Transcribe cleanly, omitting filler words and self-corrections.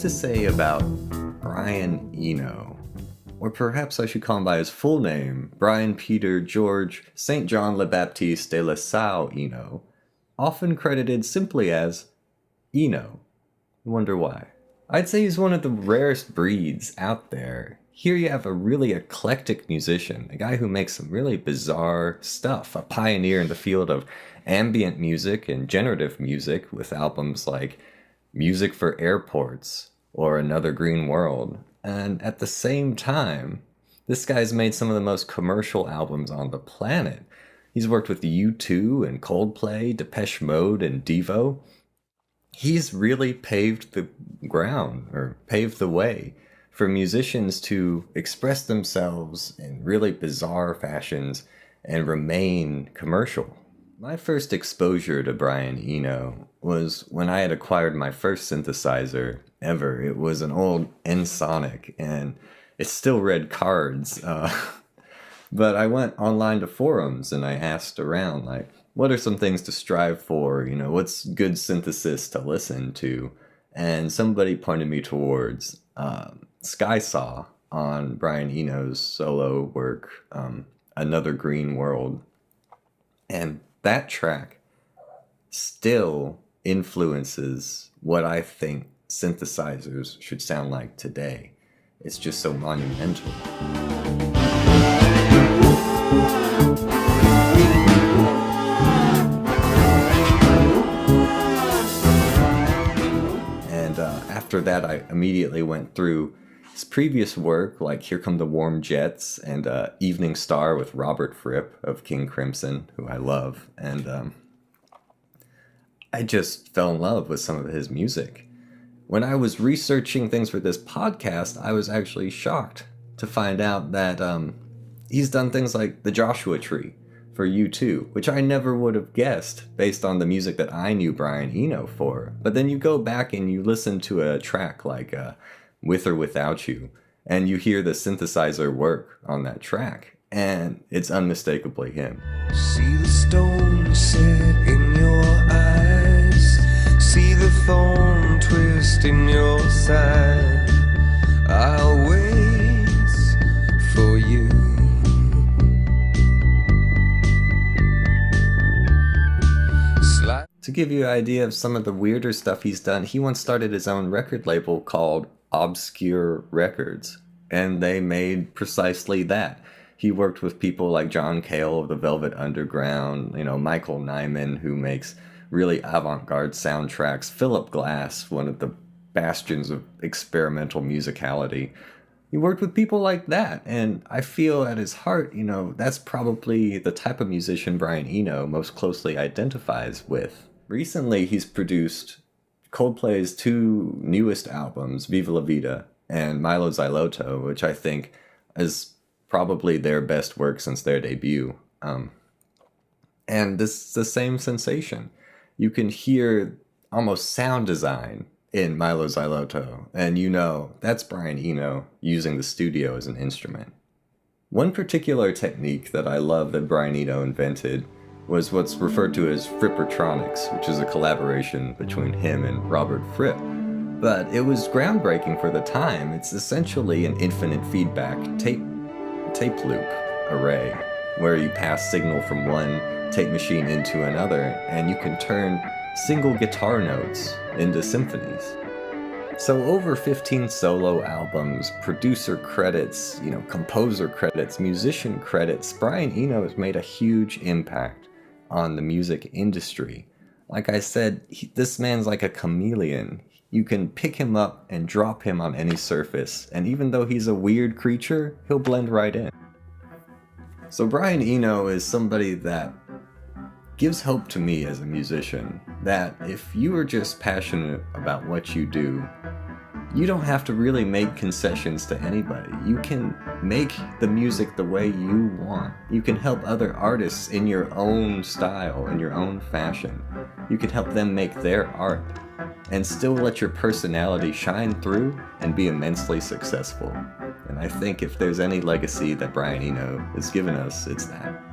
to say about Brian Eno, or perhaps I should call him by his full name, Brian Peter George St. John Le Baptiste de La Salle Eno, often credited simply as Eno. I wonder why. I'd say he's one of the rarest breeds out there. Here you have a really eclectic musician, a guy who makes some really bizarre stuff, a pioneer in the field of ambient music and generative music with albums like Music for Airports or Another Green World. And at the same time, this guy's made some of the most commercial albums on the planet. He's worked with U2 and Coldplay, Depeche Mode and Devo. He's really paved the ground, or paved the way, for musicians to express themselves in really bizarre fashions and remain commercial. My first exposure to Brian Eno was when I had acquired my first synthesizer ever. It was an old Ensoniq, and it still read cards. But I went online to forums and I asked around, like, what are some things to strive for? You know, what's good synthesis to listen to? And somebody pointed me towards Skysaw on Brian Eno's solo work, Another Green World. And that track still influences what I think synthesizers should sound like today. It's just so monumental. And after that, I immediately went through his previous work, like Here Come the Warm Jets and Evening Star with Robert Fripp of King Crimson, who I love. And I just fell in love with some of his music. When I was researching things for this podcast, I was actually shocked to find out that he's done things like The Joshua Tree for U2, which I never would have guessed based on the music that I knew Brian Eno for. But then you go back and you listen to a track like With or Without You, and you hear the synthesizer work on that track, and it's unmistakably him. See the stone set in your eyes, see the thorn twist in your side, I'll wait for you. To give you an idea of some of the weirder stuff he's done, he once started his own record label called Obscure Records, and they made precisely that. He worked with people like John Cale of the Velvet Underground, Michael Nyman, who makes really avant-garde soundtracks, Philip Glass, one of the bastions of experimental musicality. He worked with people like that, and I feel at his heart, that's probably the type of musician Brian Eno most closely identifies with. Recently, he's produced Coldplay's two newest albums, Viva La Vida and Milo Xyloto, which I think is probably their best work since their debut. And this is the same sensation. You can hear almost sound design in Milo Xyloto, and that's Brian Eno using the studio as an instrument. One particular technique that I love that Brian Eno invented was what's referred to as Frippertronics, which is a collaboration between him and Robert Fripp. But it was groundbreaking for the time. It's essentially an infinite feedback tape loop array, where you pass signal from one tape machine into another, and you can turn single guitar notes into symphonies. So over 15 solo albums, producer credits, composer credits, musician credits, Brian Eno has made a huge impact on the music industry. Like I said, this man's like a chameleon. You can pick him up and drop him on any surface, and even though he's a weird creature, he'll blend right in. So Brian Eno is somebody that gives hope to me as a musician, that if you are just passionate about what you do, you don't have to really make concessions to anybody. You can make the music the way you want. You can help other artists in your own style, in your own fashion. You can help them make their art and still let your personality shine through and be immensely successful. And I think if there's any legacy that Brian Eno has given us, it's that.